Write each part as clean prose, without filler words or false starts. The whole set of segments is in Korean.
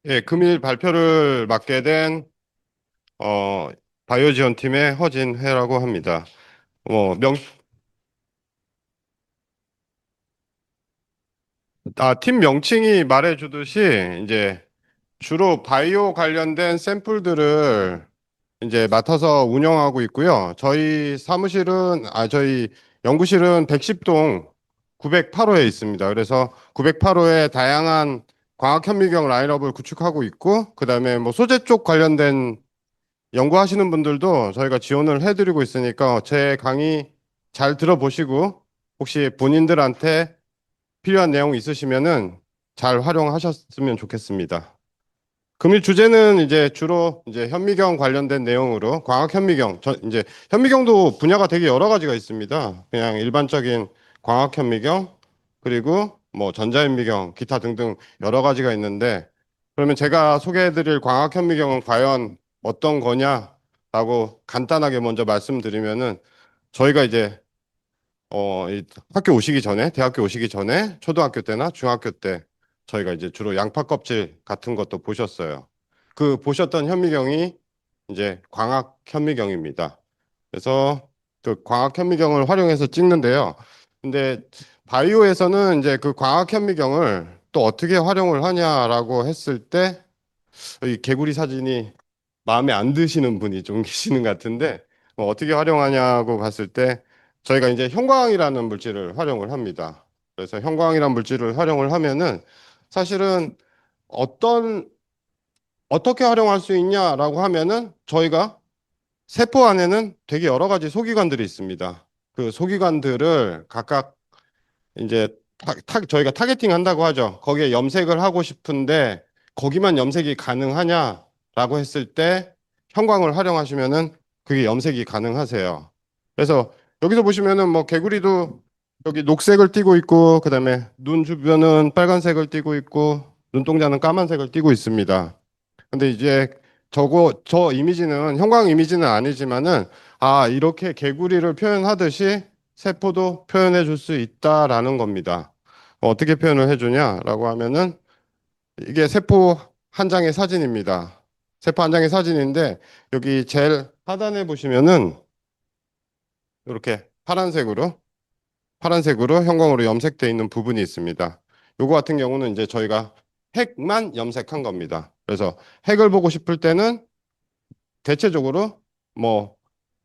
예, 금일 발표를 맡게 된 어, 바이오지원 팀의 허진회라고 합니다. 뭐 명, 팀 명칭이 말해주듯이 이제 주로 바이오 관련된 샘플들을 이제 맡아서 운영하고 있고요. 저희 연구실은 110동 908호에 있습니다. 그래서 908호에 다양한 광학 현미경 라인업을 구축하고 있고, 그다음에 뭐 소재 쪽 관련된 연구하시는 분들도 저희가 지원을 해드리고 있으니까 제 강의 잘 들어보시고 혹시 본인들한테 필요한 내용 있으시면은 잘 활용하셨으면 좋겠습니다. 금일 주제는 이제 주로 이제 현미경 관련된 내용으로 광학 현미경, 이제 현미경도 분야가 되게 여러 가지가 있습니다. 그냥 일반적인 광학 현미경, 그리고 뭐 전자 현미경, 기타 등등 여러 가지가 있는데, 그러면 제가 소개해드릴 광학 현미경은 과연 어떤 거냐라고 간단하게 먼저 말씀드리면은, 저희가 이제 이 학교 오시기 전에, 대학교 오시기 전에 초등학교 때나 중학교 때 저희가 이제 주로 양파 껍질 같은 것도 보셨어요. 그 보셨던 현미경이 이제 광학 현미경입니다. 그래서 그 광학 현미경을 활용해서 찍는데요. 근데 바이오에서는 이제 그 광학 현미경을 또 어떻게 활용을 하냐라고 했을 때, 이 개구리 사진이 마음에 안 드시는 분이 좀 계시는 것 같은데, 어떻게 활용하냐고 봤을 때 저희가 이제 형광이라는 물질을 활용을 합니다. 그래서 형광이라는 물질을 활용을 하면은 사실은 어떤 어떻게 활용할 수 있냐라고 하면은, 저희가 세포 안에는 되게 여러 가지 소기관들이 있습니다. 그 소기관들을 각각 이제 저희가 타겟팅 한다고 하죠. 거기에 염색을 하고 싶은데 거기만 염색이 가능하냐라고 했을 때 형광을 활용하시면은 그게 염색이 가능하세요. 그래서 여기서 보시면은 뭐 개구리도 여기 녹색을 띠고 있고, 그다음에 눈 주변은 빨간색을 띠고 있고, 눈동자는 까만색을 띠고 있습니다. 근데 이제 저 이미지는 형광 이미지는 아니지만은, 이렇게 개구리를 표현하듯이 세포도 표현해 줄 수 있다라는 겁니다. 어떻게 표현을 해주냐라고 하면은, 이게 세포 한 장의 사진입니다. 세포 한 장의 사진인데, 여기 제일 하단에 보시면은 이렇게 파란색으로 형광으로 염색되어 있는 부분이 있습니다. 요거 같은 경우는 이제 저희가 핵만 염색한 겁니다. 그래서 핵을 보고 싶을 때는 대체적으로 뭐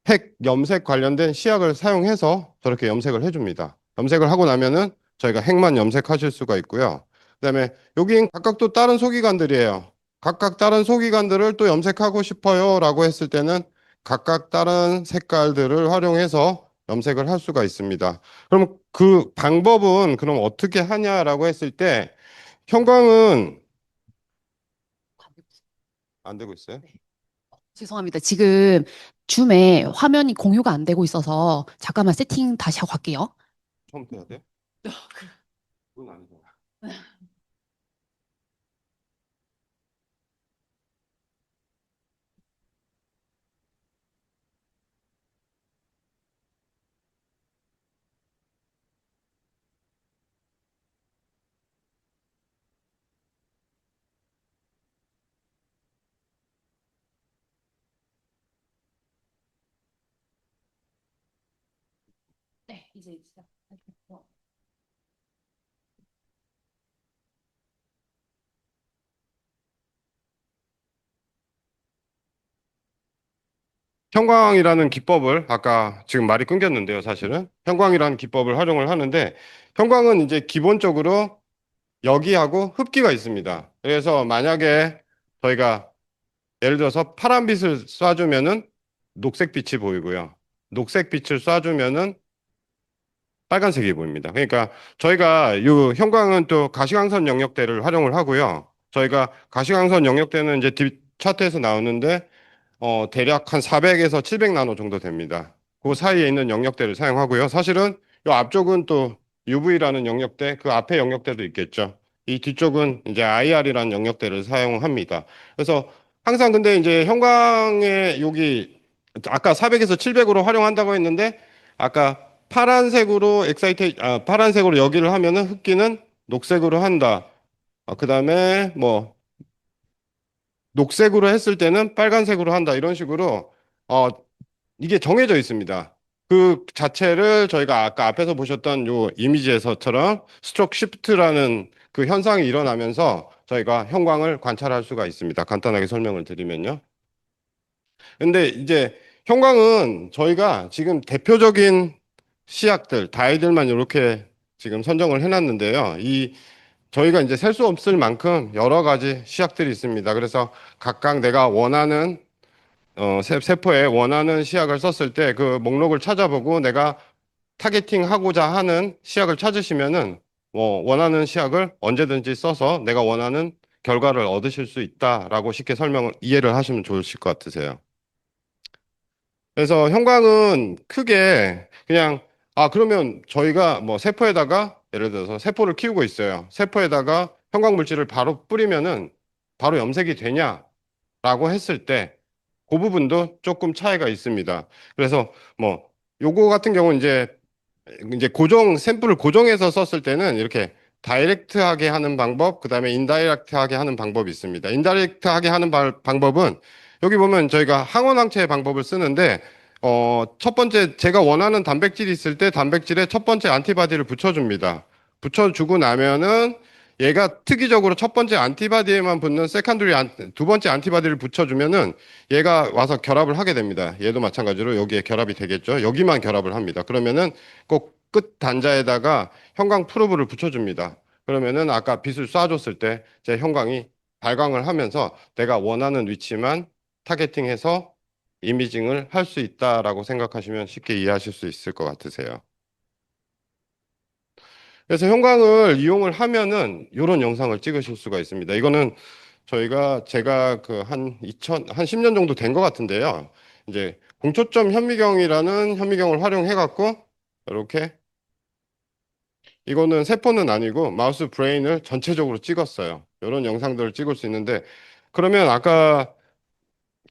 핵 염색 관련된 시약을 사용해서 저렇게 염색을 해줍니다. 염색을 하고 나면은 저희가 핵만 염색하실 수가 있고요. 그다음에 여긴 각각 또 다른 소기관들이에요. 각각 다른 소기관들을 또 염색하고 싶어요라고 했을 때는 각각 다른 색깔들을 활용해서 염색을 할 수가 있습니다. 그럼 그 방법은 그럼 어떻게 하냐라고 했을 때, 형광은 안 되고 있어요? 죄송합니다. 지금 줌에 화면이 공유가 안 되고 있어서 잠깐만 세팅 다시 하고 갈게요. 처음부터 해야 돼요? 그건 아니죠. 네, 이제 시작할게요. 형광이라는 기법을, 아까 지금 말이 끊겼는데요, 사실은 형광이라는 기법을 활용을 하는데, 형광은 이제 기본적으로 여기하고 흡기가 있습니다. 그래서 만약에 저희가 예를 들어서 파란빛을 쏴주면은 녹색빛이 보이고요, 녹색빛을 쏴주면은 빨간색이 보입니다. 그러니까 저희가 이 형광은 또 가시광선 영역대를 활용을 하고요. 저희가 가시광선 영역대는 이제 뒷 차트에서 나오는데, 대략 한 400에서 700 나노 정도 됩니다. 그 사이에 있는 영역대를 사용하고요. 사실은 이 앞쪽은 또 UV라는 영역대, 그 앞에 영역대도 있겠죠. 이 뒤쪽은 이제 IR이라는 영역대를 사용합니다. 그래서 항상, 근데 이제 형광의 여기 아까 400에서 700으로 활용한다고 했는데, 아까 파란색으로 여기를 하면은 흡기는 녹색으로 한다. 그다음에 뭐 녹색으로 했을 때는 빨간색으로 한다. 이런 식으로 어, 이게 정해져 있습니다. 그 자체를 저희가 아까 앞에서 보셨던 요 이미지에서처럼 스트로크 시프트라는 그 현상이 일어나면서 저희가 형광을 관찰할 수가 있습니다. 간단하게 설명을 드리면요. 근데 이제 형광은 저희가 지금 대표적인 시약들, 다이들만 이렇게 지금 선정을 해놨는데요. 이 저희가 이제 셀 수 없을 만큼 여러 가지 시약들이 있습니다. 그래서 각각 내가 원하는 세포에 원하는 시약을 썼을 때 그 목록을 찾아보고 내가 타겟팅하고자 하는 시약을 찾으시면은 뭐 원하는 시약을 언제든지 써서 내가 원하는 결과를 얻으실 수 있다라고 쉽게 설명을 이해를 하시면 좋으실 것 같으세요. 그래서 형광은 크게 그냥 그러면 저희가 뭐 세포에다가 예를 들어서 세포를 키우고 있어요. 세포에다가 형광 물질을 바로 뿌리면은 바로 염색이 되냐라고 했을 때 그 부분도 조금 차이가 있습니다. 그래서 뭐 요거 같은 경우는 이제 고정 샘플을 고정해서 썼을 때는 이렇게 다이렉트하게 하는 방법, 그다음에 인다이렉트하게 하는 방법이 있습니다. 인다이렉트하게 하는 방법은 여기 보면 저희가 항원항체의 방법을 쓰는데 첫 번째 제가 원하는 단백질이 있을 때 단백질에 첫 번째 안티바디를 붙여줍니다. 붙여주고 나면은 얘가 특이적으로 첫 번째 안티바디에만 붙는 세컨더리 두 번째 안티바디를 붙여주면은 얘가 와서 결합을 하게 됩니다. 얘도 마찬가지로 여기에 결합이 되겠죠. 여기만 결합을 합니다. 그러면은 꼭 끝 단자에다가 형광 프로브를 붙여줍니다. 그러면은 아까 빛을 쏴줬을 때 제 형광이 발광을 하면서 내가 원하는 위치만 타겟팅해서 이미징을 할 수 있다라고 생각하시면 쉽게 이해하실 수 있을 것 같으세요. 그래서 형광을 이용을 하면은 이런 영상을 찍으실 수가 있습니다. 이거는 제가 그 한 10년 정도 된 것 같은데요. 이제 공초점 현미경이라는 현미경을 활용해 갖고 이렇게 이거는 세포는 아니고 마우스 브레인을 전체적으로 찍었어요. 이런 영상들을 찍을 수 있는데 그러면 아까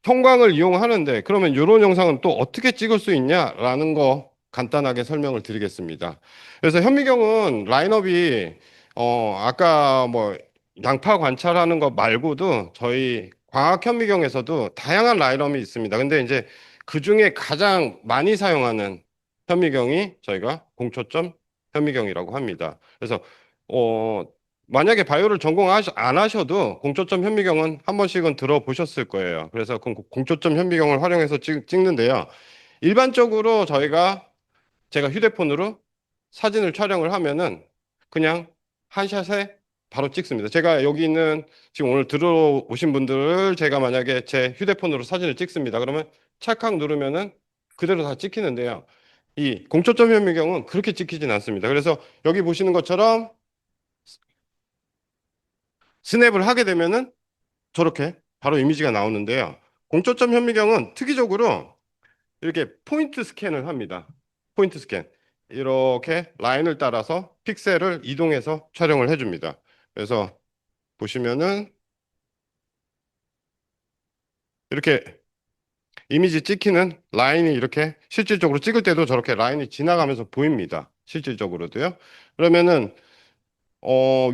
형광을 이용하는데 그러면 이런 영상은 또 어떻게 찍을 수 있냐라는 거 간단하게 설명을 드리겠습니다. 그래서 현미경은 라인업이 아까 뭐 양파 관찰하는 것 말고도 저희 광학 현미경에서도 다양한 라인업이 있습니다. 근데 이제 그 중에 가장 많이 사용하는 현미경이 저희가 공초점 현미경이라고 합니다. 그래서 어 만약에 바이오를 안 하셔도 공초점 현미경은 한 번씩은 들어보셨을 거예요. 그래서 그 공초점 현미경을 활용해서 찍는데요. 일반적으로 제가 휴대폰으로 사진을 촬영을 하면은 그냥 한 샷에 바로 찍습니다. 제가 여기 있는 지금 오늘 들어오신 분들을 제가 만약에 제 휴대폰으로 사진을 찍습니다. 그러면 찰칵 누르면은 그대로 다 찍히는데요. 이 공초점 현미경은 그렇게 찍히진 않습니다. 그래서 여기 보시는 것처럼 스냅을 하게 되면은 저렇게 바로 이미지가 나오는데요. 공초점 현미경은 특이적으로 이렇게 포인트 스캔을 합니다. 포인트 스캔. 이렇게 라인을 따라서 픽셀을 이동해서 촬영을 해줍니다. 그래서 보시면은 이렇게 이미지 찍히는 라인이 이렇게 실질적으로 찍을 때도 저렇게 라인이 지나가면서 보입니다. 실질적으로도요. 그러면은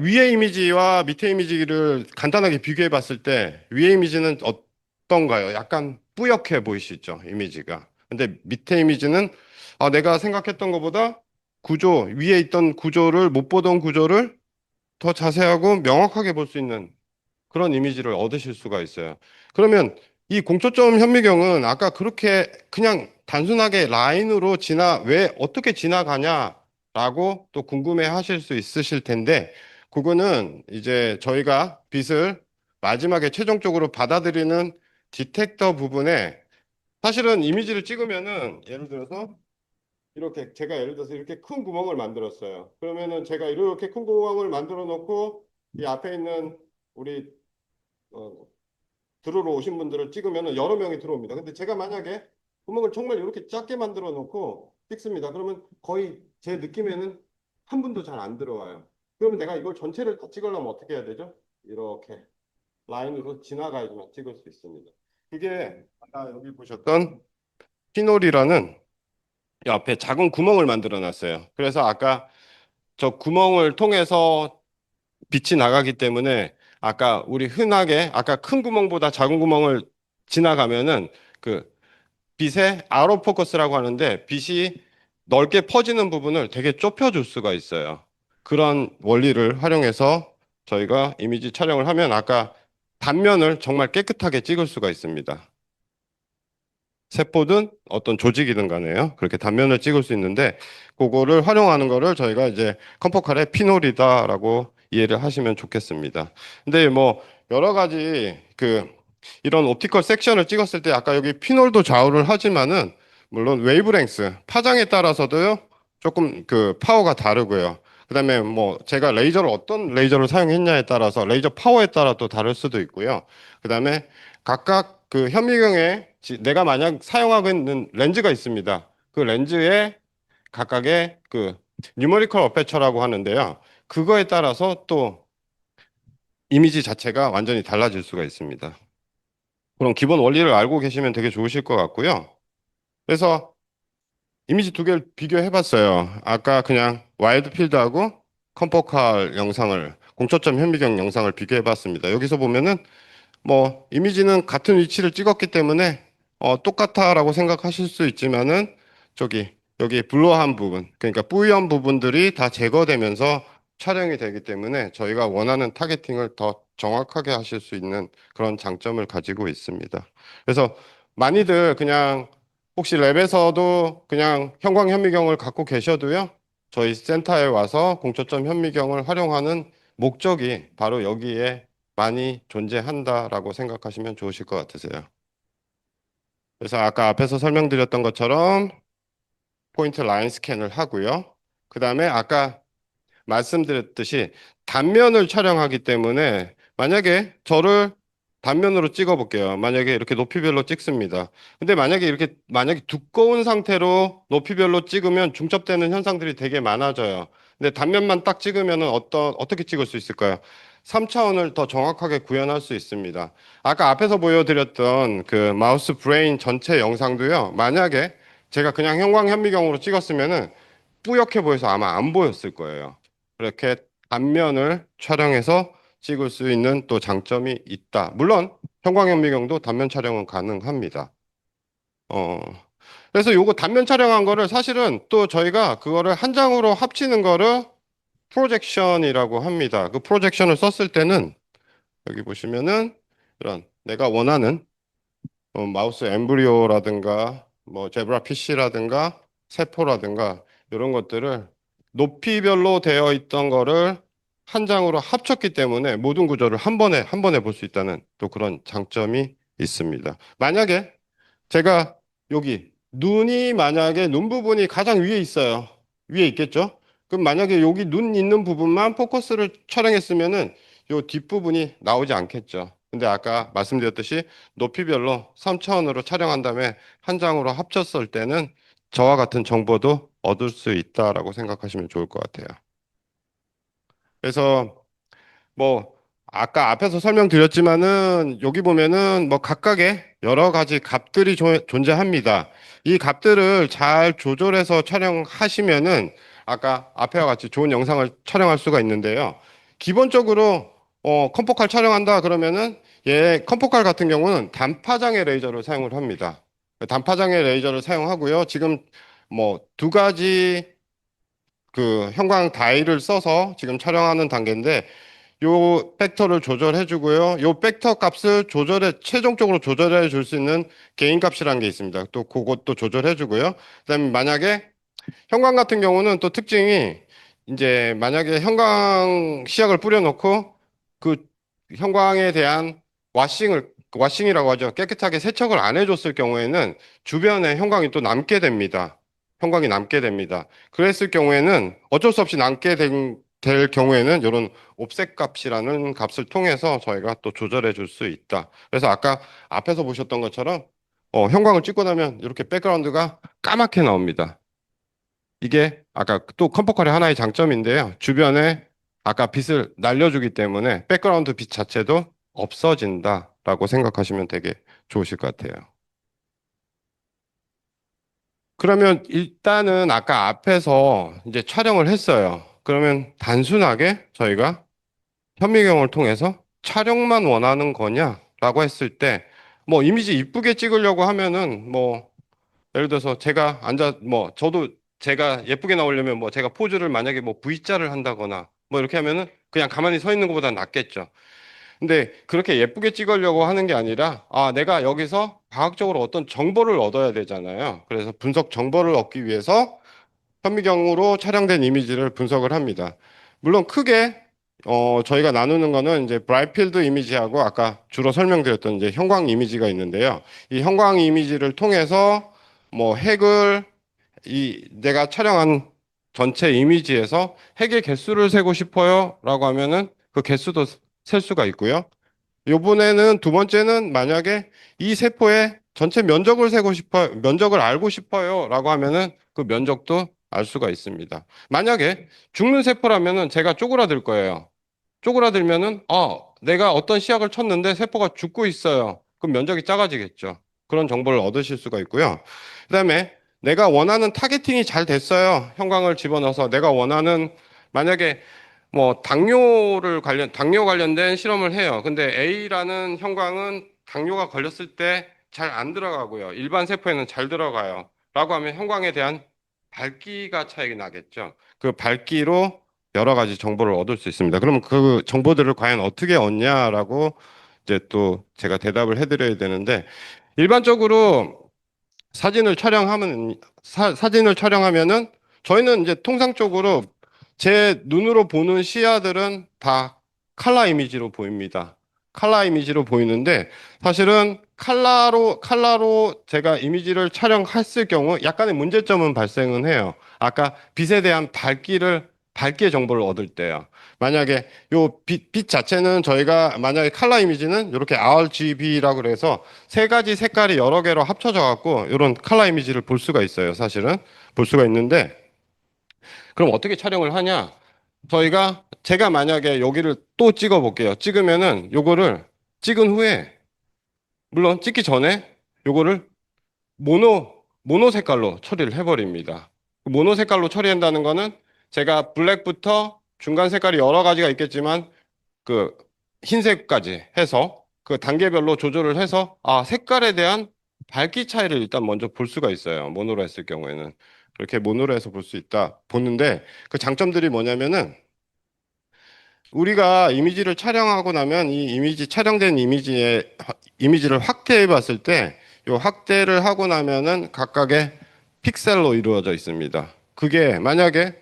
위에 이미지와 밑에 이미지를 간단하게 비교해 봤을 때 위에 이미지는 어떤가요? 약간 뿌옇게 보이시죠? 이미지가. 근데 밑에 이미지는 내가 생각했던 것보다 위에 있던 구조를 못 보던 구조를 더 자세하고 명확하게 볼 수 있는 그런 이미지를 얻으실 수가 있어요. 그러면 이 공초점 현미경은 아까 그렇게 그냥 단순하게 라인으로 왜 어떻게 지나가냐라고 또 궁금해 하실 수 있으실 텐데, 그거는 이제 저희가 빛을 마지막에 최종적으로 받아들이는 디텍터 부분에 사실은 이미지를 찍으면은 예를 들어서 제가 예를 들어서 이렇게 큰 구멍을 만들었어요. 그러면은 제가 이렇게 큰 구멍을 만들어 놓고 이 앞에 있는 우리 어, 들어오러 오신 분들을 찍으면 여러 명이 들어옵니다. 근데 제가 만약에 구멍을 정말 이렇게 작게 만들어 놓고 찍습니다. 그러면 거의 제 느낌에는 한 분도 잘 안 들어와요. 그러면 내가 이걸 전체를 다 찍으려면 어떻게 해야 되죠? 이렇게 라인으로 지나가야지만 찍을 수 있습니다. 그게 아까 여기 보셨던 피놀이라는 이 앞에 작은 구멍을 만들어 놨어요. 그래서 아까 저 구멍을 통해서 빛이 나가기 때문에 아까 우리 흔하게 아까 큰 구멍보다 작은 구멍을 지나가면은 그 빛의 아웃 포커스라고 하는데 빛이 넓게 퍼지는 부분을 되게 좁혀줄 수가 있어요. 그런 원리를 활용해서 저희가 이미지 촬영을 하면 아까 단면을 정말 깨끗하게 찍을 수가 있습니다. 세포든 어떤 조직이든 간에요. 그렇게 단면을 찍을 수 있는데 그거를 활용하는 거를 저희가 이제 컴포칼의 피놀이다라고 이해를 하시면 좋겠습니다. 근데 뭐 여러 가지 이런 옵티컬 섹션을 찍었을 때 아까 여기 피놀도 좌우를 하지만은 물론 웨이브랭스 파장에 따라서도요 조금 그 파워가 다르고요. 그다음에 뭐 제가 레이저를 어떤 레이저를 사용했냐에 따라서 레이저 파워에 따라 또 다를 수도 있고요. 그다음에 각각 그 현미경에 내가 만약 사용하고 있는 렌즈가 있습니다. 그 렌즈에 각각의 그 뉴머리컬 어페처라고 하는데요. 그거에 따라서 또 이미지 자체가 완전히 달라질 수가 있습니다. 그런 기본 원리를 알고 계시면 되게 좋으실 것 같고요. 그래서 이미지 두 개를 비교해 봤어요. 아까 그냥 와일드 필드하고 컴포칼 영상을 공초점 현미경 영상을 비교해 봤습니다. 여기서 보면은 뭐 이미지는 같은 위치를 찍었기 때문에 똑같아라고 생각하실 수 있지만은 여기 블러한 부분, 그러니까 뿌연 부분들이 다 제거되면서 촬영이 되기 때문에 저희가 원하는 타겟팅을 더 정확하게 하실 수 있는 그런 장점을 가지고 있습니다. 그래서 많이들 그냥 혹시 랩에서도 그냥 형광 현미경을 갖고 계셔도요, 저희 센터에 와서 공초점 현미경을 활용하는 목적이 바로 여기에 많이 존재한다라고 생각하시면 좋으실 것 같으세요. 그래서 아까 앞에서 설명드렸던 것처럼 포인트 라인 스캔을 하고요. 그 다음에 아까 말씀드렸듯이 단면을 촬영하기 때문에 만약에 저를 단면으로 찍어 볼게요. 만약에 이렇게 높이별로 찍습니다. 근데 만약에 두꺼운 상태로 높이별로 찍으면 중첩되는 현상들이 되게 많아져요. 근데 단면만 딱 찍으면 어떻게 찍을 수 있을까요? 3차원을 더 정확하게 구현할 수 있습니다. 아까 앞에서 보여드렸던 그 마우스 브레인 전체 영상도요. 만약에 제가 그냥 형광 현미경으로 찍었으면은 뿌옇게 보여서 아마 안 보였을 거예요. 그렇게 단면을 촬영해서 찍을 수 있는 또 장점이 있다. 물론 형광현미경도 단면 촬영은 가능합니다. 어, 그래서 요거 단면 촬영한 거를 사실은 또 저희가 그거를 한 장으로 합치는 거를 프로젝션이라고 합니다. 그 프로젝션을 썼을 때는 여기 보시면은 이런 내가 원하는 마우스 엠브리오라든가 뭐 제브라 PC라든가 세포라든가 이런 것들을 높이별로 되어 있던 거를 한 장으로 합쳤기 때문에 모든 구조를 한 번에 볼 수 있다는 또 그런 장점이 있습니다. 만약에 제가 여기 눈이 만약에 눈 부분이 가장 위에 있어요. 위에 있겠죠? 그럼 만약에 여기 눈 있는 부분만 포커스를 촬영했으면은 요 뒷부분이 나오지 않겠죠. 근데 아까 말씀드렸듯이 높이별로 3차원으로 촬영한 다음에 한 장으로 합쳤을 때는 저와 같은 정보도 얻을 수 있다라고 생각하시면 좋을 것 같아요. 그래서 뭐 아까 앞에서 설명드렸지만은 여기 보면은 뭐 각각의 여러 가지 값들이 존재합니다. 이 값들을 잘 조절해서 촬영하시면은 아까 앞에와 같이 좋은 영상을 촬영할 수가 있는데요. 기본적으로 컴포칼 촬영한다 그러면은 컴포칼 같은 경우는 단파장의 레이저를 사용을 합니다. 단파장의 레이저를 사용하고요. 지금 뭐 두 가지 그 형광 다이를 써서 지금 촬영하는 단계인데 요 팩터를 조절해 주고요. 요 팩터 값을 최종적으로 조절해 줄 수 있는 개인 값이라는 게 있습니다. 또 그것도 조절해 주고요. 그다음에 만약에 형광 같은 경우는 또 특징이 이제 만약에 형광 시약을 뿌려 놓고 그 형광에 대한 와싱이라고 하죠. 깨끗하게 세척을 안 해줬을 경우에는 주변에 형광이 또 남게 됩니다. 형광이 남게 됩니다. 그랬을 경우에는 어쩔 수 없이 될 경우에는 이런 옵셋 값이라는 값을 통해서 저희가 또 조절해 줄 수 있다. 그래서 아까 앞에서 보셨던 것처럼 형광을 찍고 나면 이렇게 백그라운드가 까맣게 나옵니다. 이게 아까 또 컴포컬의 하나의 장점인데요. 주변에 아까 빛을 날려주기 때문에 백그라운드 빛 자체도 없어진다라고 생각하시면 되게 좋으실 것 같아요. 그러면 일단은 아까 앞에서 이제 촬영을 했어요. 그러면 단순하게 저희가 현미경을 통해서 촬영만 원하는 거냐라고 했을 때, 뭐 이미지 이쁘게 찍으려고 하면은 뭐 예를 들어서 제가 앉아 뭐 저도 제가 예쁘게 나오려면 뭐 제가 포즈를 만약에 뭐 V자를 한다거나 뭐 이렇게 하면은 그냥 가만히 서 있는 것보다 낫겠죠. 근데 그렇게 예쁘게 찍으려고 하는 게 아니라 내가 여기서 과학적으로 어떤 정보를 얻어야 되잖아요. 그래서 분석 정보를 얻기 위해서 현미경으로 촬영된 이미지를 분석을 합니다. 물론 크게 저희가 나누는 거는 이제 브라이필드 이미지하고 아까 주로 설명드렸던 이제 형광 이미지가 있는데요. 이 형광 이미지를 통해서 뭐 핵을 내가 촬영한 전체 이미지에서 핵의 개수를 세고 싶어요라고 하면은 그 개수도 셀 수가 있고요. 요번에는 두 번째는 만약에 이 세포의 전체 면적을 세고 싶어요, 면적을 알고 싶어요라고 하면은 그 면적도 알 수가 있습니다. 만약에 죽는 세포라면은 제가 쪼그라들 거예요. 쪼그라들면은 내가 어떤 시약을 쳤는데 세포가 죽고 있어요. 그럼 면적이 작아지겠죠. 그런 정보를 얻으실 수가 있고요. 그다음에 내가 원하는 타겟팅이 잘 됐어요. 형광을 집어넣어서 내가 원하는 만약에 뭐 당뇨 관련된 실험을 해요. 근데 A라는 형광은 당뇨가 걸렸을 때 잘 안 들어가고요. 일반 세포에는 잘 들어가요. 라고 하면 형광에 대한 밝기가 차이가 나겠죠. 그 밝기로 여러 가지 정보를 얻을 수 있습니다. 그럼 그 정보들을 과연 어떻게 얻냐라고 이제 또 제가 대답을 해드려야 되는데 일반적으로 사진을 촬영하면은 저희는 이제 통상적으로 제 눈으로 보는 시야들은 다 칼라 이미지로 보입니다. 칼라 이미지로 보이는데 사실은 칼라로 제가 이미지를 촬영했을 경우 약간의 문제점은 발생은 해요. 아까 빛에 대한 밝기의 정보를 얻을 때요. 만약에 요 빛 자체는 저희가 만약에 칼라 이미지는 이렇게 RGB라고 그래서 세 가지 색깔이 여러 개로 합쳐져 갖고 이런 칼라 이미지를 볼 수가 있어요. 사실은 볼 수가 있는데 그럼 어떻게 촬영을 하냐? 제가 만약에 여기를 또 찍어 볼게요. 찍으면은 요거를 찍은 후에 물론 찍기 전에 요거를 모노 색깔로 처리를 해버립니다. 모노 색깔로 처리한다는 거는 제가 블랙부터 중간 색깔이 여러 가지가 있겠지만 그 흰색까지 해서 그 단계별로 조절을 해서 색깔에 대한 밝기 차이를 일단 먼저 볼 수가 있어요. 모노로 했을 경우에는 그렇게 모노로 해서 볼 수 있다 보는데 그 장점들이 뭐냐면은 우리가 이미지를 촬영하고 나면 이 촬영된 이미지를 확대해 봤을 때 이 확대를 하고 나면은 각각의 픽셀로 이루어져 있습니다. 그게 만약에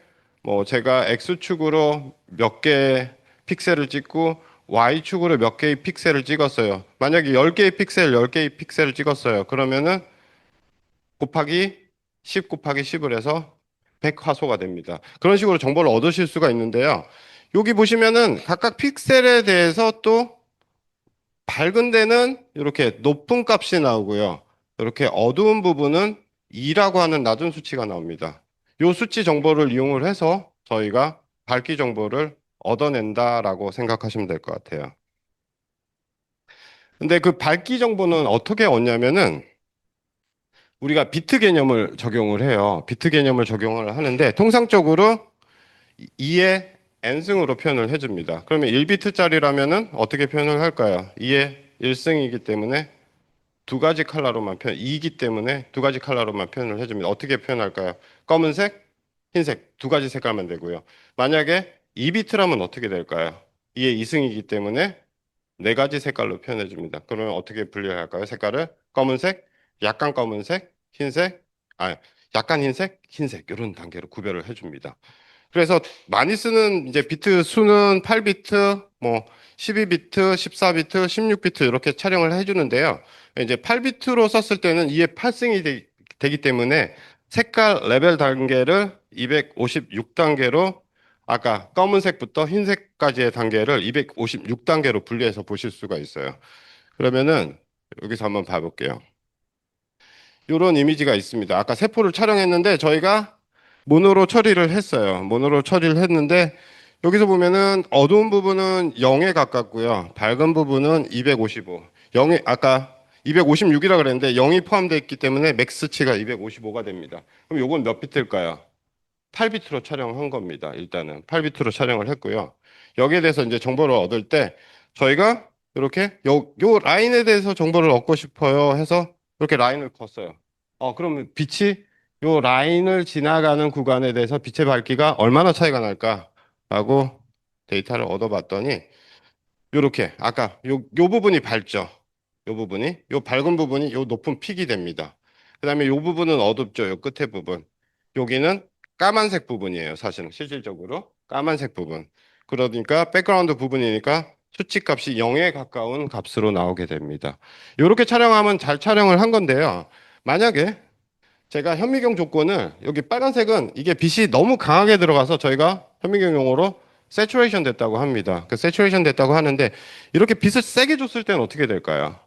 뭐 제가 X축으로 몇 개의 픽셀을 찍고 Y축으로 몇 개의 픽셀을 찍었어요. 만약에 10개의 픽셀, 10개의 픽셀을 찍었어요. 그러면은 곱하기 10 곱하기 10을 해서 100화소가 됩니다. 그런 식으로 정보를 얻으실 수가 있는데요. 여기 보시면은 각각 픽셀에 대해서 또 밝은 데는 이렇게 높은 값이 나오고요. 이렇게 어두운 부분은 2라고 하는 낮은 수치가 나옵니다. 이 수치 정보를 이용을 해서 저희가 밝기 정보를 얻어낸다라고 생각하시면 될 것 같아요. 근데 그 밝기 정보는 어떻게 얻냐면은 우리가 비트 개념을 적용을 해요. 비트 개념을 적용을 하는데 통상적으로 2의 n승으로 표현을 해줍니다. 그러면 1비트짜리라면은 어떻게 표현을 할까요? 2의 1승이기 때문에 두 가지 컬러로만 2이기 때문에 두 가지 컬러로만 표현을 해줍니다. 어떻게 표현할까요? 검은색, 흰색 두 가지 색깔만 되고요. 만약에 2비트라면 어떻게 될까요? 2의 2승이기 때문에 네 가지 색깔로 표현해 줍니다. 그러면 어떻게 분류할까요? 색깔을 검은색, 약간 검은색, 흰색, 약간 흰색, 흰색 이런 단계로 구별을 해줍니다. 그래서 많이 쓰는 이제 비트 수는 8비트, 뭐 12비트, 14비트, 16비트 이렇게 촬영을 해주는데요. 이제 8비트로 썼을 때는 이에 8승이 되기 때문에 색깔 레벨 단계를 256단계로 아까 검은색부터 흰색까지의 단계를 256단계로 분리해서 보실 수가 있어요. 그러면은 여기서 한번 봐볼게요. 이런 이미지가 있습니다. 아까 세포를 촬영했는데 저희가 모노로 처리를 했어요. 모노로 처리를 했는데 여기서 보면은 어두운 부분은 0에 가깝고요. 밝은 부분은 255. 0이 아까 256이라 그랬는데 0이 포함되어 있기 때문에 맥스치가 255가 됩니다. 그럼 요건 몇 비트일까요? 8비트로 촬영한 겁니다. 일단은 8비트로 촬영을 했고요. 여기에 대해서 이제 정보를 얻을 때 저희가 이렇게 요 라인에 대해서 정보를 얻고 싶어요 해서 이렇게 라인을 걷어요. 그러면 빛이 요 라인을 지나가는 구간에 대해서 빛의 밝기가 얼마나 차이가 날까라고 데이터를 얻어봤더니 요렇게 아까 요 부분이 밝죠. 요 부분이 요 밝은 부분이 요 높은 픽이 됩니다. 그다음에 요 부분은 어둡죠. 요 끝에 부분. 여기는 까만색 부분이에요. 사실은 실질적으로 까만색 부분. 그러니까 백그라운드 부분이니까 수치값이 0에 가까운 값으로 나오게 됩니다. 이렇게 촬영하면 잘 촬영을 한 건데요. 만약에 제가 현미경 조건을 여기 빨간색은 이게 빛이 너무 강하게 들어가서 저희가 현미경 용어로 세츄레이션 됐다고 합니다. 그 세츄레이션 됐다고 하는데 이렇게 빛을 세게 줬을 때는 어떻게 될까요?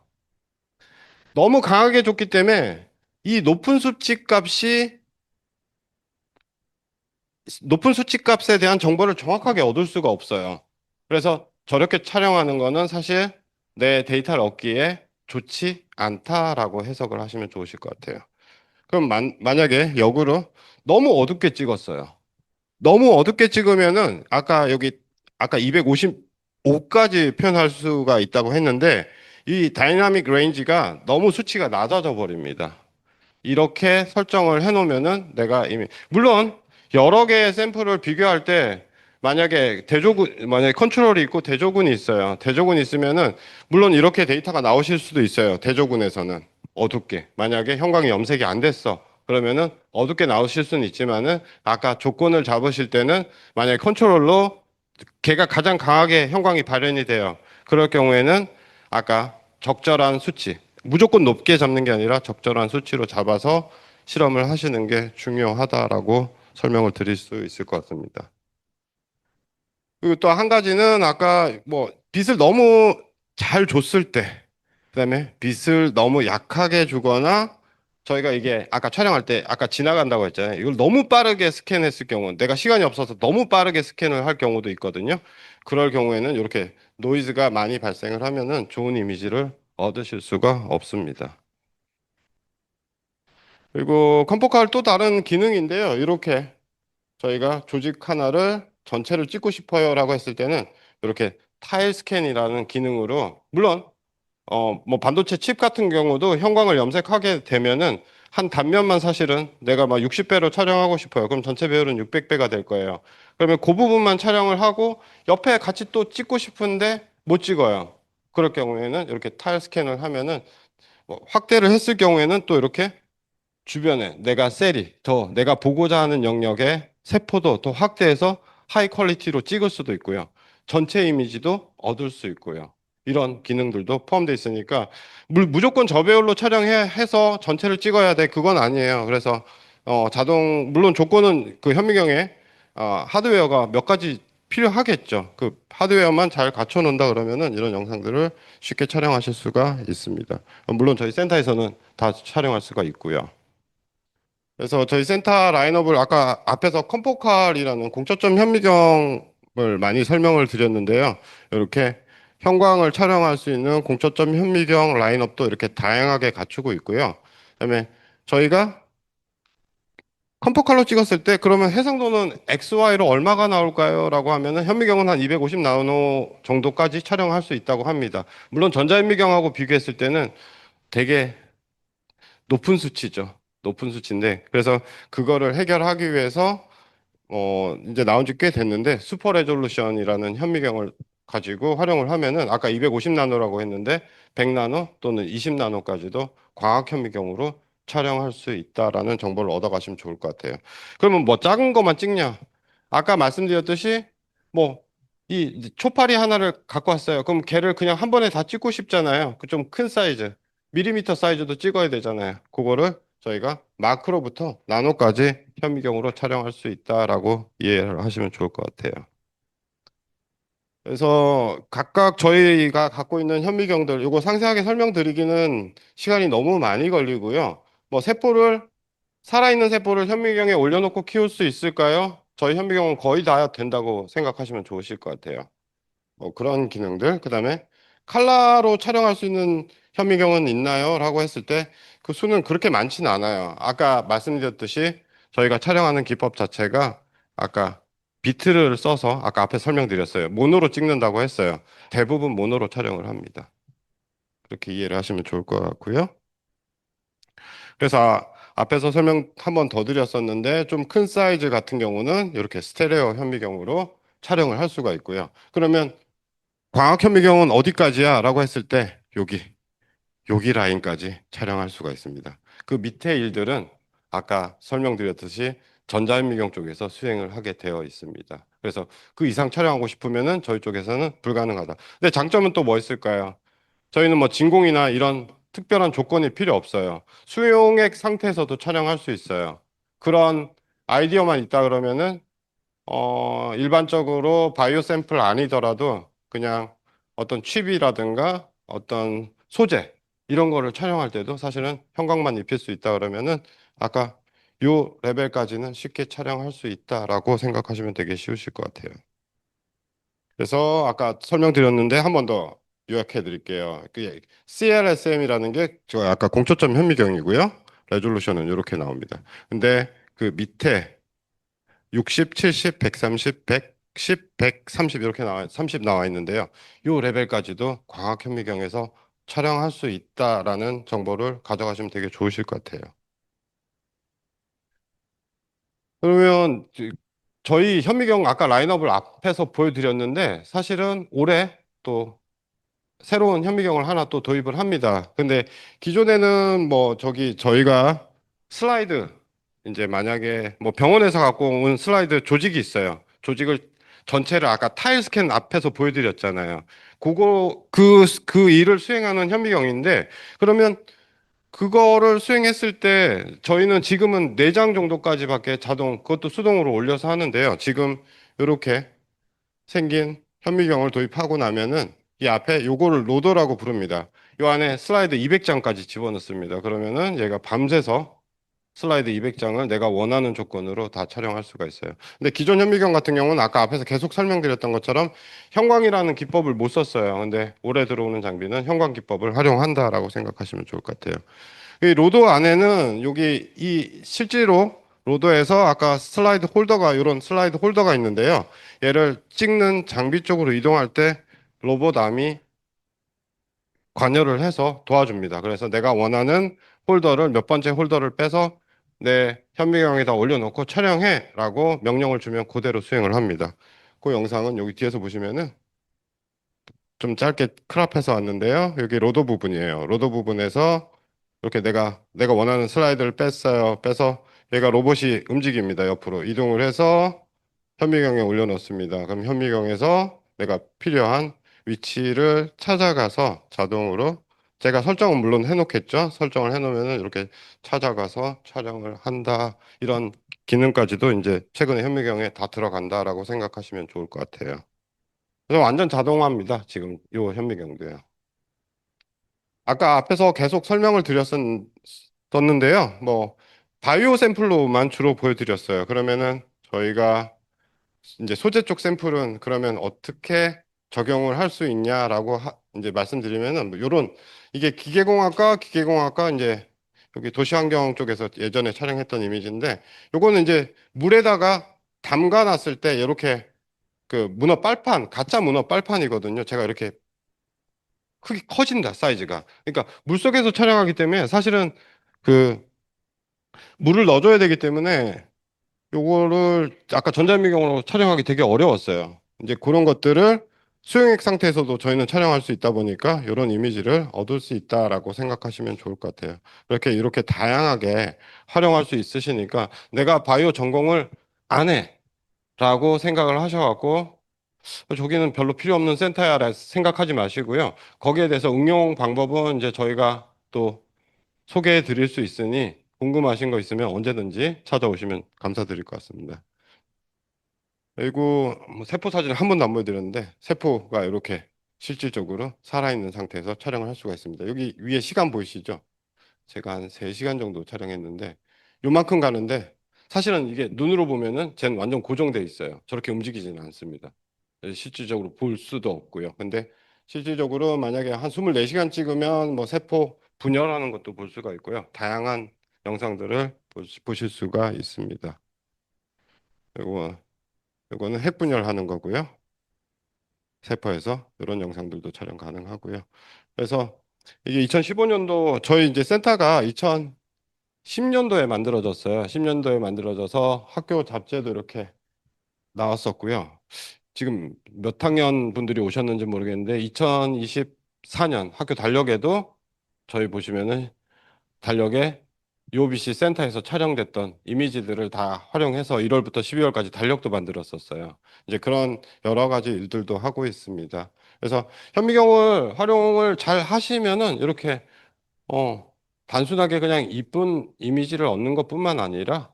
너무 강하게 줬기 때문에 이 높은 수치 값에 대한 정보를 정확하게 얻을 수가 없어요. 그래서 저렇게 촬영하는 거는 사실 내 데이터를 얻기에 좋지 않다라고 해석을 하시면 좋으실 것 같아요. 그럼 만약에 역으로 너무 어둡게 찍었어요. 너무 어둡게 찍으면은 아까 255까지 표현할 수가 있다고 했는데 이 다이나믹 레인지가 너무 수치가 낮아져 버립니다. 이렇게 설정을 해 놓으면은 내가 이미 물론 여러 개의 샘플을 비교할 때 만약에 컨트롤이 있고 대조군이 있어요. 대조군이 있으면은 물론 이렇게 데이터가 나오실 수도 있어요. 대조군에서는 어둡게 만약에 형광이 염색이 안 됐어. 그러면은 어둡게 나오실 수는 있지만은 아까 조건을 잡으실 때는 만약에 컨트롤로 걔가 가장 강하게 형광이 발현이 돼요. 그럴 경우에는 아까 적절한 수치, 무조건 높게 잡는 게 아니라 적절한 수치로 잡아서 실험을 하시는 게 중요하다라고 설명을 드릴 수 있을 것 같습니다. 그리고 또 한 가지는 아까 뭐 빛을 너무 잘 줬을 때, 그다음에 빛을 너무 약하게 주거나 저희가 이게 아까 촬영할 때 아까 지나간다고 했잖아요. 이걸 너무 빠르게 스캔했을 경우, 내가 시간이 없어서 너무 빠르게 스캔을 할 경우도 있거든요. 그럴 경우에는 이렇게 노이즈가 많이 발생을 하면은 좋은 이미지를 얻으실 수가 없습니다. 그리고 컴포카를 또 다른 기능인데요. 이렇게 저희가 조직 하나를 전체를 찍고 싶어요라고 했을 때는 이렇게 타일 스캔이라는 기능으로 물론 뭐 반도체 칩 같은 경우도 형광을 염색하게 되면은 한 단면만 사실은 내가 막 60배로 촬영하고 싶어요. 그럼 전체 배율은 600배가 될 거예요. 그러면 그 부분만 촬영을 하고 옆에 같이 또 찍고 싶은데 못 찍어요. 그럴 경우에는 이렇게 타일 스캔을 하면은 뭐 확대를 했을 경우에는 또 이렇게 주변에 내가 셀이 더 내가 보고자 하는 영역의 세포도 더 확대해서 하이 퀄리티로 찍을 수도 있고요. 전체 이미지도 얻을 수 있고요. 이런 기능들도 포함되어 있으니까 무조건 저배율로 촬영해서 전체를 찍어야 돼. 그건 아니에요. 그래서 물론 조건은 그 현미경에 하드웨어가 몇 가지 필요하겠죠. 그 하드웨어만 잘 갖춰 놓는다 그러면은 이런 영상들을 쉽게 촬영하실 수가 있습니다. 물론 저희 센터에서는 다 촬영할 수가 있고요. 그래서 저희 센터 라인업을 아까 앞에서 컴포칼이라는 공초점 현미경을 많이 설명을 드렸는데요. 이렇게 형광을 촬영할 수 있는 공초점 현미경 라인업도 이렇게 다양하게 갖추고 있고요. 그다음에 저희가 컴포칼로 찍었을 때 그러면 해상도는 XY로 얼마가 나올까요? 라고 하면은 현미경은 한 250 나노 정도까지 촬영할 수 있다고 합니다. 물론 전자현미경하고 비교했을 때는 되게 높은 수치죠. 높은 수치인데 그래서 그거를 해결하기 위해서 이제 나온 지 꽤 됐는데 슈퍼 레졸루션이라는 현미경을 가지고 활용을 하면은 아까 250 나노라고 했는데 100 나노 또는 20 나노까지도 광학 현미경으로 촬영할 수 있다라는 정보를 얻어가시면 좋을 것 같아요. 그러면 뭐 작은 것만 찍냐? 아까 말씀드렸듯이 뭐 이 초파리 하나를 갖고 왔어요. 그럼 걔를 그냥 한 번에 다 찍고 싶잖아요. 그 좀 큰 사이즈, 밀리미터 사이즈도 찍어야 되잖아요. 그거를 저희가 마크로부터 나노까지 현미경으로 촬영할 수 있다라고 이해를 하시면 좋을 것 같아요. 그래서 각각 저희가 갖고 있는 현미경들, 이거 상세하게 설명드리기는 시간이 너무 많이 걸리고요. 뭐 살아있는 세포를 현미경에 올려놓고 키울 수 있을까요? 저희 현미경은 거의 다 된다고 생각하시면 좋으실 것 같아요. 뭐 그런 기능들. 그다음에 칼라로 촬영할 수 있는 현미경은 있나요? 라고 했을 때 그 수는 그렇게 많지는 않아요. 아까 말씀드렸듯이 저희가 촬영하는 기법 자체가 아까 비트를 써서 아까 앞에 설명드렸어요. 모노로 찍는다고 했어요. 대부분 모노로 촬영을 합니다. 그렇게 이해를 하시면 좋을 것 같고요. 그래서 앞에서 설명 한 번 더 드렸었는데 좀 큰 사이즈 같은 경우는 이렇게 스테레오 현미경으로 촬영을 할 수가 있고요. 그러면 광학 현미경은 어디까지야? 라고 했을 때 여기 라인까지 촬영할 수가 있습니다. 그 밑에 일들은 아까 설명드렸듯이 전자현미경 쪽에서 수행을 하게 되어 있습니다. 그래서 그 이상 촬영하고 싶으면은 저희 쪽에서는 불가능하다. 근데 장점은 또 뭐 있을까요? 저희는 뭐 진공이나 이런 특별한 조건이 필요 없어요. 수용액 상태에서도 촬영할 수 있어요. 그런 아이디어만 있다 그러면은 일반적으로 바이오 샘플 아니더라도 그냥 어떤 칩이라든가 어떤 소재 이런 거를 촬영할 때도 사실은 형광만 입힐 수 있다 그러면은 아까 요 레벨까지는 쉽게 촬영할 수 있다라고 생각하시면 되게 쉬우실 것 같아요. 그래서 아까 설명드렸는데 한 번 더 요약해 드릴게요. 그 CLSM이라는 게 저 아까 공초점 현미경이고요. 레졸루션은 이렇게 나옵니다. 근데 그 밑에 60, 70, 130, 110, 130 이렇게 30 나와 있는데요. 이 레벨까지도 광학 현미경에서 촬영할 수 있다라는 정보를 가져가시면 되게 좋으실 것 같아요. 그러면 저희 현미경 아까 라인업을 앞에서 보여드렸는데 사실은 올해 또 새로운 현미경을 하나 또 도입을 합니다. 근데 기존에는 뭐 저기 저희가 슬라이드 이제 만약에 뭐 병원에서 갖고 온 슬라이드 조직이 있어요. 조직을 전체를 아까 타일 스캔 앞에서 보여드렸잖아요. 그 일을 수행하는 현미경인데 그러면 그거를 수행했을 때 저희는 지금은 4장 정도까지밖에 그것도 수동으로 올려서 하는데요. 지금 이렇게 생긴 현미경을 도입하고 나면은 이 앞에 요거를 로더라고 부릅니다. 요 안에 슬라이드 200장까지 집어넣습니다. 그러면은 얘가 밤새서 슬라이드 200장을 내가 원하는 조건으로 다 촬영할 수가 있어요. 근데 기존 현미경 같은 경우는 아까 앞에서 계속 설명드렸던 것처럼 형광이라는 기법을 못 썼어요. 근데 올해 들어오는 장비는 형광 기법을 활용한다라고 생각하시면 좋을 것 같아요. 이 로더 안에는 여기 이 실제로 로더에서 아까 슬라이드 홀더가 이런 슬라이드 홀더가 있는데요. 얘를 찍는 장비 쪽으로 이동할 때 로봇 암이 관여를 해서 도와줍니다. 그래서 내가 원하는 홀더를 몇 번째 홀더를 빼서 내 현미경에다 올려놓고 촬영해라고 명령을 주면 그대로 수행을 합니다. 그 영상은 여기 뒤에서 보시면은 좀 짧게 크롭해서 왔는데요. 여기 로더 부분이에요. 로더 부분에서 이렇게 내가 원하는 슬라이드를 뺐어요. 빼서 얘가 로봇이 움직입니다. 옆으로 이동을 해서 현미경에 올려놓습니다. 그럼 현미경에서 내가 필요한 위치를 찾아가서 자동으로 제가 설정은 물론 해놓겠죠. 설정을 해놓으면은 이렇게 찾아가서 촬영을 한다. 이런 기능까지도 이제 최근에 현미경에 다 들어간다라고 생각하시면 좋을 것 같아요. 그래서 완전 자동화입니다. 지금 요 현미경도요. 아까 앞에서 계속 설명을 드렸었는데요. 뭐 바이오 샘플로만 주로 보여드렸어요. 그러면은 저희가 이제 소재 쪽 샘플은 그러면 어떻게 적용을 할 수 있냐라고 이제 말씀드리면은 뭐 요런 이게 기계공학과 이제 여기 도시환경 쪽에서 예전에 촬영했던 이미지인데 요거는 이제 물에다가 담가 놨을 때 이렇게 그 문어 빨판 가짜 문어 빨판이거든요. 제가 이렇게 크기 커진다 사이즈가. 그러니까 물속에서 촬영하기 때문에 사실은 그 물을 넣어줘야 되기 때문에 요거를 아까 전자현미경으로 촬영하기 되게 어려웠어요. 이제 그런 것들을 수용액 상태에서도 저희는 촬영할 수 있다 보니까 이런 이미지를 얻을 수 있다라고 생각하시면 좋을 것 같아요. 이렇게 다양하게 활용할 수 있으시니까 내가 바이오 전공을 안 해라고 생각을 하셔갖고 저기는 별로 필요 없는 센터야라 생각하지 마시고요. 거기에 대해서 응용 방법은 이제 저희가 또 소개해 드릴 수 있으니 궁금하신 거 있으면 언제든지 찾아오시면 감사드릴 것 같습니다. 그리고 뭐 세포 사진을 한 번도 안 보여드렸는데 세포가 이렇게 실질적으로 살아있는 상태에서 촬영을 할 수가 있습니다. 여기 위에 시간 보이시죠? 제가 한 3시간 정도 촬영했는데 요만큼 가는데 사실은 이게 눈으로 보면은 쟤는 완전 고정돼 있어요. 저렇게 움직이지는 않습니다. 실질적으로 볼 수도 없고요. 근데 실질적으로 만약에 한 24시간 찍으면 뭐 세포 분열하는 것도 볼 수가 있고요. 다양한 영상들을 보실 수가 있습니다. 그리고 이거는 핵분열하는 거고요. 세포에서 이런 영상들도 촬영 가능하고요. 그래서 이게 2015년도 저희 이제 센터가 2010년도에 만들어졌어요. 10년도에 만들어져서 학교 잡지에도 이렇게 나왔었고요. 지금 몇 학년 분들이 오셨는지 모르겠는데 2024년 학교 달력에도 저희 보시면은 달력에 UOBC 센터에서 촬영됐던 이미지들을 다 활용해서 1월부터 12월까지 달력도 만들었었어요. 이제 그런 여러 가지 일들도 하고 있습니다. 그래서 현미경을 활용을 잘 하시면은 이렇게 어 단순하게 그냥 이쁜 이미지를 얻는 것뿐만 아니라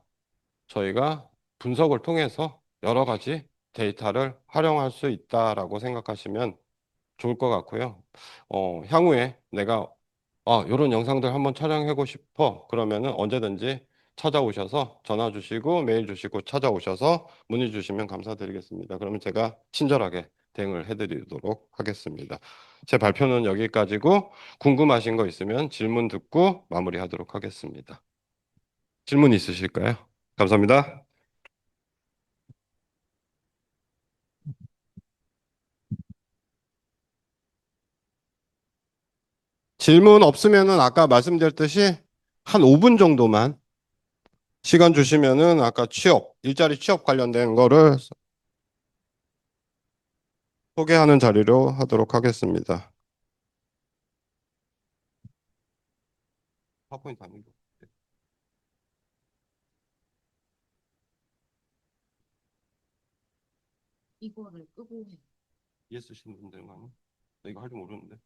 저희가 분석을 통해서 여러 가지 데이터를 활용할 수 있다라고 생각하시면 좋을 것 같고요. 향후에 내가 이런 영상들 한번 촬영하고 싶어. 그러면은 언제든지 찾아오셔서 전화 주시고 메일 주시고 찾아오셔서 문의 주시면 감사드리겠습니다. 그러면 제가 친절하게 대응을 해드리도록 하겠습니다. 제 발표는 여기까지고 궁금하신 거 있으면 질문 듣고 마무리하도록 하겠습니다. 질문 있으실까요? 감사합니다. 질문 없으면은 아까 말씀드렸듯이 한 5분 정도만 시간 주시면은 아까 일자리 취업 관련된 거를 소개하는 자리로 하도록 하겠습니다. 파워포인트 아니고 이거를 끄고 해. 이해 쓰시는 분들만 나 이거 할 줄 모르는데.